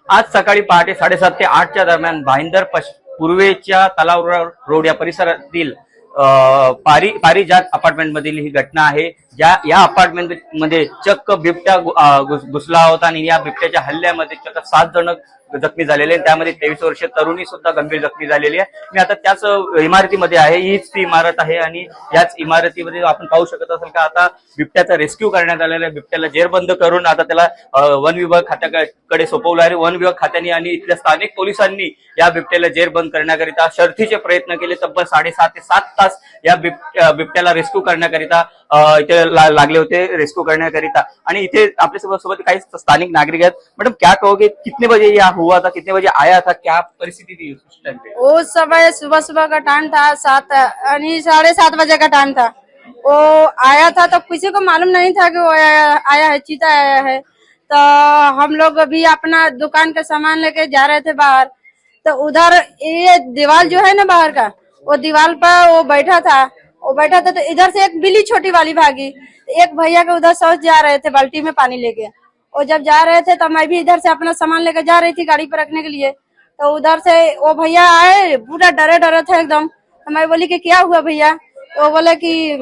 आज सकाळी पहाटे 7:30 ते 8च्या दरम्यान भाईंदर पूर्वेच्या तलाव रोड या परिसरातील पारिजात अपार्टमेंट मधील ही घटना आहे। या अपार्टमेंट मध्ये चक्क बिबट्या घुसला होता आणि या बिबट्याच्या हल्ल्यामध्ये चक्क 7 जण जखमी झालेले आहेत। त्यामध्ये 23 वर्षीय तरुणी सुद्धा गंभीर जखमी झालेली आहे। मी आता त्याच इमारतीमध्ये आहे, हीच ती इमारत आहे आणि याच इमारतीमध्ये आपण पाहू शकत असाल का आता बिबट्याचा रेस्क्यू करण्यात आलेला आहे। बिबट्याला जेरबंद करून आता त्याला वन विभाग खात्याकडे सोपवलं आहे। वन विभाग खात्याने आणि इथल्या स्थानिक पोलिसांनी या बिबट्याला जेरबंद करण्याकरिता शर्थीचे प्रयत्न केले। तब्बल 6.5 ते 7 तास या बिबट्याला रेस्क्यू करण्याकरिता इथे लागले होते, रेस्क्यू करण्याकरिता। आणि इथे आपल्या सोबत काही स्थानिक नागरिक आहेत। मैडम क्या कहोगे, कितने बजे यह हुआ था, कितने बजे आया था, क्या परिस्थिति थी उस टाइम पे? वो सुबह का टाइम था 7 यानी 7:30 बजे का टाइम था। वो आया था तो किसी को मालूम नहीं था कि वो आया है, चीता आया है। तो हम लोग अभी अपना दुकान का सामान लेके जा रहे थे बाहर, तो उधर ये दीवार जो है ना बाहर का, वो दीवार पर वो बैठा था तो इधर से एक बिल्ली छोटी वाली भागी। एक भैया के उधर शौच जा रहे थे बाल्टी में पानी लेके, और जब जा रहे थे तो मैं भी इधर से अपना सामान लेकर जा रही थी गाड़ी पर रखने के लिए। तो उधर से वो भैया आए, पूरा डरे थे एकदम। तो मैं बोली कि क्या हुआ भैया? तो वो बोले कि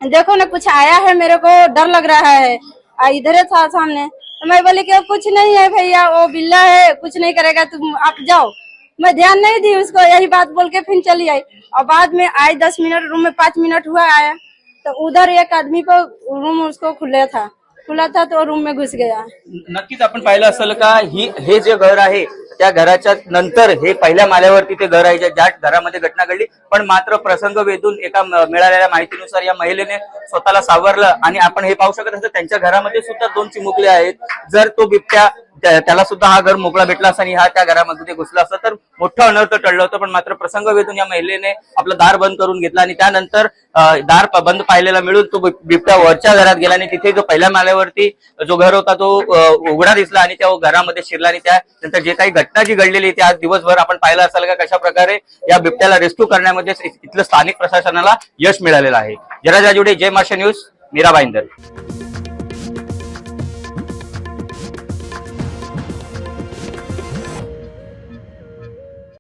देखो ना कुछ आया है, मेरे को डर लग रहा है। इधर था सामने। तो मैं बोली कि कुछ नहीं है भैया, वो बिल्ला है, कुछ नहीं करेगा, तुम आप जाओ। मैं ध्यान नहीं दी उसको, यही बात बोल के फिर चली आई। और बाद में आई 10 मिनट, रूम में 5 मिनट हुआ आया, तो उधर एक आदमी को रूम उसको खुला था तो रूम में घुस गया। नक्कीच आपण पाहिलं असेल का हे जे घर आहे त्या घराच्या नंतर हे पहिल्या माल्यावरती ते घर आहे, ज्या घरामध्ये घटना घडली। पण मात्र प्रसंग वेधून एका मिळालेल्या माहितीनुसार या महिलेने स्वतःला सावरलं आणि आपण हे पाहू शकत असं त्यांच्या घरामध्ये सुद्धा 2 चिमुकले आहेत। जर तो बिबट्या त्याला सुद्धा हा घर मोकळा भेटला असता आणि हा त्या घरामध्ये ते घुसला असता तर मोठं अनर्थ टळलं होतं। पण मात्र प्रसंग वेधून या महिलेने आपलं दार बंद करून घेतला आणि त्यानंतर दार बंद पाहिलेला मिळून तो बिबट्या वरच्या घरात गेला आणि तिथे जो पहिल्या माल्यावरती जो घर होता तो उघडा दिसला आणि त्या घरामध्ये शिरला। आणि त्यानंतर जे काही घटना जी घडलेली ती आज दिवसभर आपण पाहिलं असाल का कशा प्रकारे या बिबट्याला रेस्क्यू करण्यामध्ये इथलं स्थानिक प्रशासनाला यश मिळालेलं आहे। जरा जाजुडे, जय महाराष्ट्र न्यूज, मीरा भाईंदर।